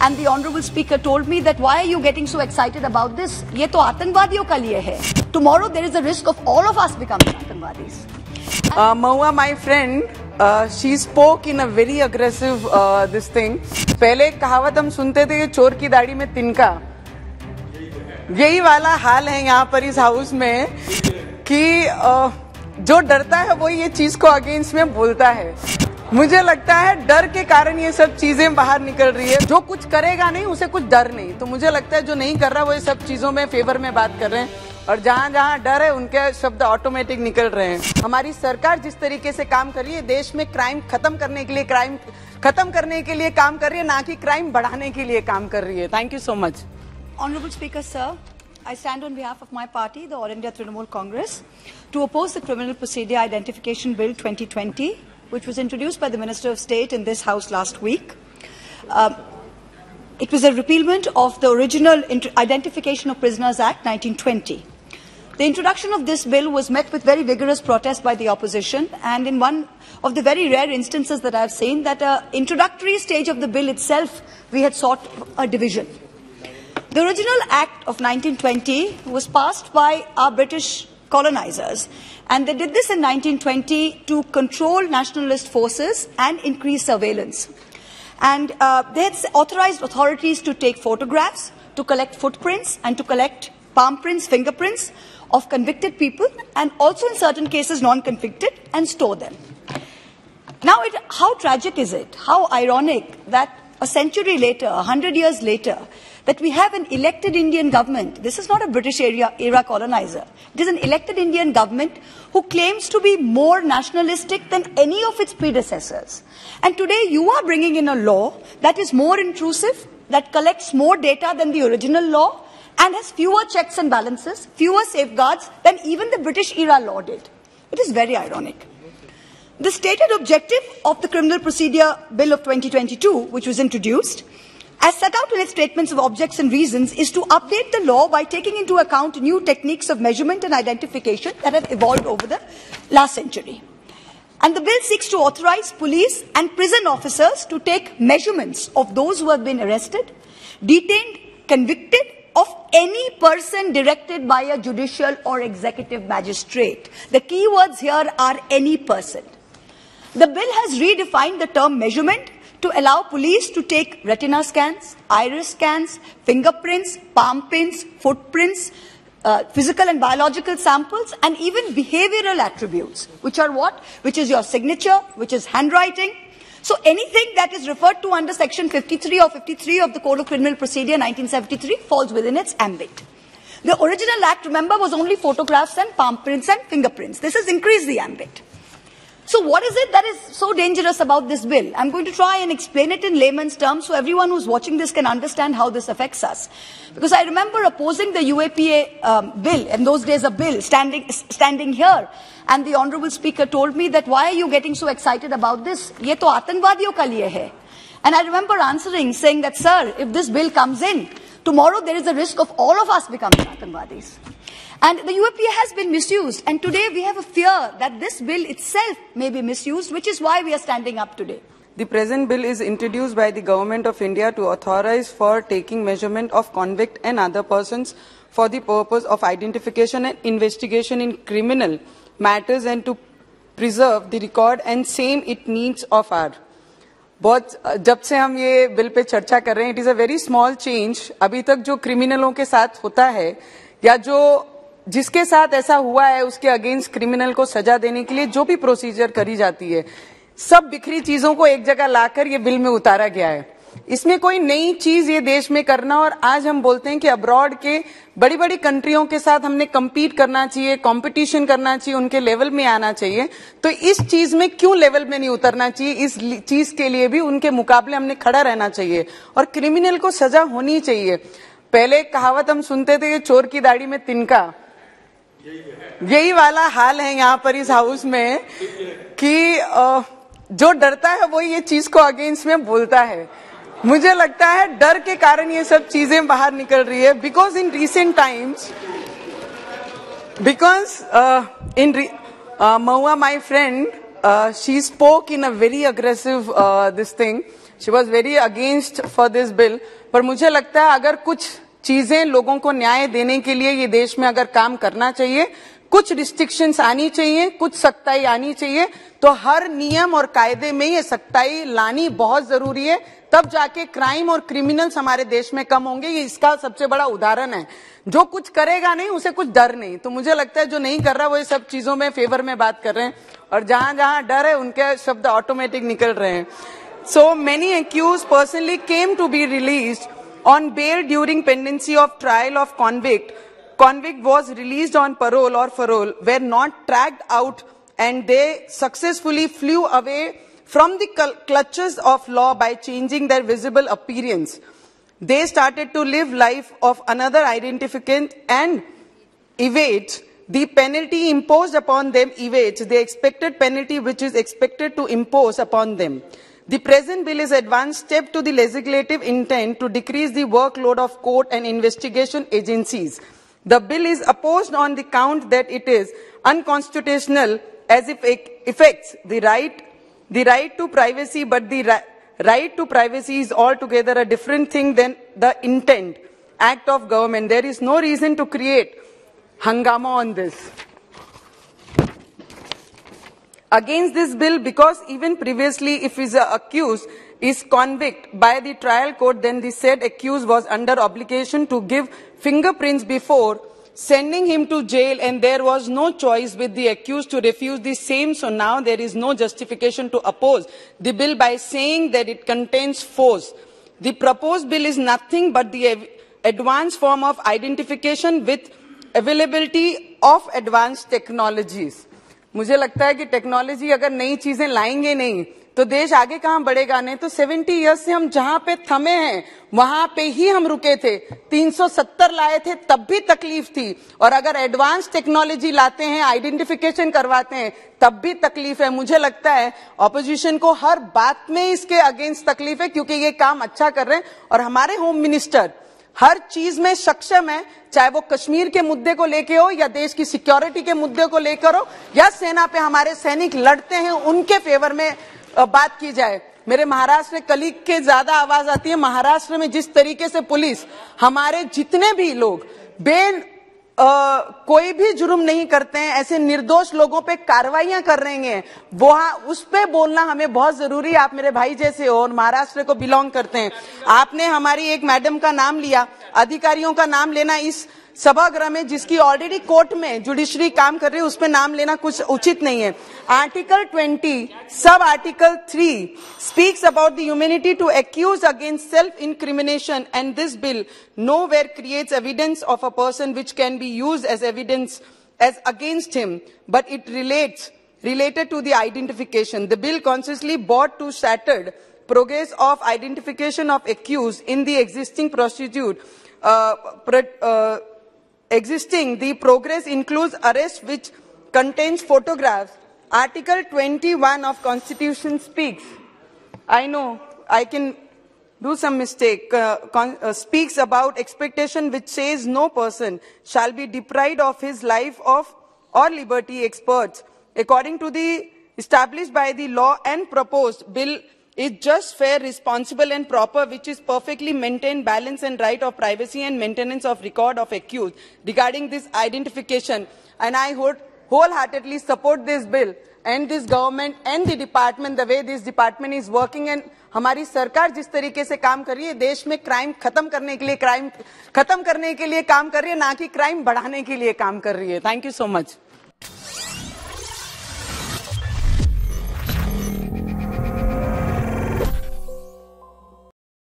and the honorable speaker told me that why are you getting so excited about this? ये तो आतंकवादियों का लिए है. Tomorrow there is a risk of all of us becoming आतंकवादीs. Mahua, my friend, she spoke in a very aggressive this thing. पहले एक कहावत हम सुनते थे कि चोर की दाढ़ी में तिनका. यही वाला हाल है यहाँ पर इस हाउस में कि जो डरता है वो ये चीज को अगेंस्ट में बोलता है. मुझे लगता है डर के कारण ये सब चीजें बाहर निकल रही है. जो कुछ करेगा नहीं उसे कुछ डर नहीं. तो मुझे लगता है जो नहीं कर रहा वो ये सब चीजों में फेवर में बात कर रहे हैं और जहां जहां डर है उनके शब्द ऑटोमेटिक निकल रहे हैं. हमारी सरकार जिस तरीके से काम कर रही है, देश में क्राइम खत्म करने के लिए काम कर रही है, ना कि क्राइम बढ़ाने के लिए काम कर रही है. Thank you so much. Honorable Speaker, sir, I stand on behalf of my party, the All India Trinamool Congress, to oppose the Criminal Procedure Identification Bill 2020, which was introduced by the Minister of State in this House last week. It was a repealment of the original Identification of Prisoners Act 1920. The introduction of this bill was met with very vigorous protest by the opposition, and in one of the very rare instances that I have seen, that an introductory stage of the bill itself, we had sought a division. The original Act of 1920 was passed by our British colonizers, and they did this in 1920 to control nationalist forces and increase surveillance. And they had authorized authorities to take photographs, to collect footprints, and to collect palm prints, fingerprints of convicted people, and also in certain cases non-convicted, and store them. Now, how tragic is it, how ironic that a century later, 100 years later, that we have an elected Indian government. This is not a British era colonizer. It is an elected Indian government who claims to be more nationalistic than any of its predecessors. And today you are bringing in a law that is more intrusive, that collects more data than the original law, and has fewer checks and balances, fewer safeguards than even the British era law did. It is very ironic. The stated objective of the Criminal Procedure Bill of 2022, which was introduced, as set out in its statements of objects and reasons, is to update the law by taking into account new techniques of measurement and identification that have evolved over the last century. And the bill seeks to authorize police and prison officers to take measurements of those who have been arrested, detained, convicted of any person directed by a judicial or executive magistrate. The key words here are any person. The bill has redefined the term measurement to allow police to take retina scans, iris scans, fingerprints, palm prints, footprints, physical and biological samples, and even behavioral attributes, which are what? Which is your signature, which is handwriting. So anything that is referred to under Section 53 or 53 of the Code of Criminal Procedure 1973 falls within its ambit. The original act, remember, was only photographs and palm prints and fingerprints. This has increased the ambit. So what is it that is so dangerous about this bill? I'm going to try and explain it in layman's terms so everyone who's watching this can understand how this affects us. Because I remember opposing the UAPA bill, in those days a bill, standing here, and the honorable speaker told me that why are you getting so excited about this? ये तो आतंकवादियों का लिए है. And I remember answering, saying that, sir, if this bill comes in, tomorrow there is a risk of all of us becoming Atangwadis. And the UAPA has been misused, and today we have a fear that this bill itself may be misused, which is why we are standing up today. The present bill is introduced by the Government of India to authorize for taking measurement of convict and other persons for the purpose of identification and investigation in criminal matters and to preserve the record and same it needs of our. बहुत जब से हम ये bill pay चर्चा कर रहे हैं, it is a very small change. अभी तक जो क्रिमिनलों के साथ होता है या जो जिसके साथ ऐसा हुआ है उसके अगेंस्ट क्रिमिनल को सजा देने के लिए जो भी प्रोसीजर करी जाती है, सब बिखरी चीजों को एक जगह लाकर ये बिल में उतारा गया है. इसमें कोई नई चीज ये देश में करना, और आज हम बोलते हैं कि अब्रॉड के बड़ी बड़ी कंट्रियों के साथ हमने कम्पीट करना चाहिए, कंपटीशन करना चाहिए, उनके लेवल में आना चाहिए. तो इस चीज में क्यों लेवल में नहीं उतरना चाहिए? इस चीज के लिए भी उनके मुकाबले हमने खड़ा रहना चाहिए और क्रिमिनल को सजा होनी चाहिए. पहले कहावत हम सुनते थे कि चोर की दाढ़ी में तिनका. यही वाला हाल है यहाँ पर इस हाउस में कि जो डरता है वो ये चीज को अगेंस्ट में बोलता है. मुझे लगता है डर के कारण ये सब चीजें बाहर निकल रही है. Because in recent times, Mahua, my friend, she spoke in a very aggressive this thing. She was very against for this bill. पर मुझे लगता है अगर कुछ चीजें लोगों को न्याय देने के लिए ये देश में अगर काम करना चाहिए, कुछ रिस्ट्रिक्शंस आनी चाहिए, कुछ सख्ताई आनी चाहिए, तो हर नियम और कायदे में ये सख्ताई लानी बहुत जरूरी है। तब जाके क्राइम और क्रिमिनल्स हमारे देश में कम होंगे। ये इसका सबसे बड़ा उदाहरण है। जो कुछ करेगा नहीं उसे कुछ डर नहीं। तो मुझे लगता है जो नहीं कर रहा वो ये सब चीजों में फेवर में बात कर रहे हैं, और जहां जहां डर है उनके शब्द ऑटोमेटिक निकल रहे हैं। So many accused personally came to be released on bail during pendency of trial of convict. Convict was released on parole or parole, were not tracked out, and they successfully flew away from the clutches of law by changing their visible appearance. They started to live life of another identificant and evades the penalty imposed upon them, evades the expected penalty which is expected to impose upon them. The present bill is advanced step to the legislative intent to decrease the workload of court and investigation agencies. The bill is opposed on the count that it is unconstitutional as if it affects the right to privacy, but the right to privacy is altogether a different thing than the intent act of government. There is no reason to create hangama on this. Against this bill, because even previously if is accused is convicted by the trial court, then the said accused was under obligation to give fingerprints before sending him to jail, and there was no choice with the accused to refuse the same. So now there is no justification to oppose the bill by saying that it contains force. The proposed bill is nothing but the advanced form of identification with availability of advanced technologies. मुझे लगता है कि technology अगर नई चीजें लाएंगे नहीं तो देश आगे कहां बढ़ेगा। नहीं तो 70 इयर्स से हम जहां पे थमे हैं वहां पे ही हम रुके थे। 370 लाए थे तब भी तकलीफ थी, और अगर एडवांस टेक्नोलॉजी लाते हैं, आइडेंटिफिकेशन करवाते हैं, तब भी तकलीफ है। मुझे लगता है ऑपोजिशन को हर बात में इसके अगेंस्ट तकलीफ है, क्योंकि ये काम अच्छा कर रहे हैं और हमारे होम मिनिस्टर हर चीज में सक्षम है, चाहे वो कश्मीर के मुद्दे को लेके हो या देश की सिक्योरिटी के मुद्दे को लेकर हो या सेना पे हमारे सैनिक लड़ते हैं उनके फेवर में बात की जाए। मेरे महाराष्ट्र कलीग के ज्यादा आवाज आती है। महाराष्ट्र में जिस तरीके से पुलिस हमारे जितने भी लोग कोई भी जुर्म नहीं करते हैं, ऐसे निर्दोष लोगों पे कार्रवाइयां कर रहे हैं, वहां उस पे बोलना हमें बहुत जरूरी है। आप मेरे भाई जैसे हो और महाराष्ट्र को बिलोंग करते हैं। आपने हमारी एक मैडम का नाम लिया, अधिकारियों का नाम लेना इस सभागृह में जिसकी ऑलरेडी कोर्ट में जुडिशरी काम कर रही है, उस पे नाम लेना कुछ उचित नहीं है। Article 20 sub article 3 speaks about the immunity to accuse against self-incrimination, and this bill nowhere creates evidence of a person which can be used as evidence as against him, but it related to the identification. The bill consciously brought to shattered progress of identification of accused in the existing procedure. The progress includes arrest which contains photographs. Article 21 of Constitution speaks. I know I can do some mistake. Speaks about expectation which says no person shall be deprived of his life or liberty. Experts, according to the established by the law and proposed bill, is just, fair, responsible and proper, which is perfectly maintained balance and right of privacy and maintenance of record of accused regarding this identification. And I would wholeheartedly support this bill and this government and the department, the way this department is working, and हमारी सरकार जिस तरीके से काम कर रही है, देश में क्राइम खत्म करने के लिए काम कर रही है, ना कि क्राइम बढ़ाने के लिए काम कर रही है। Thank you so much.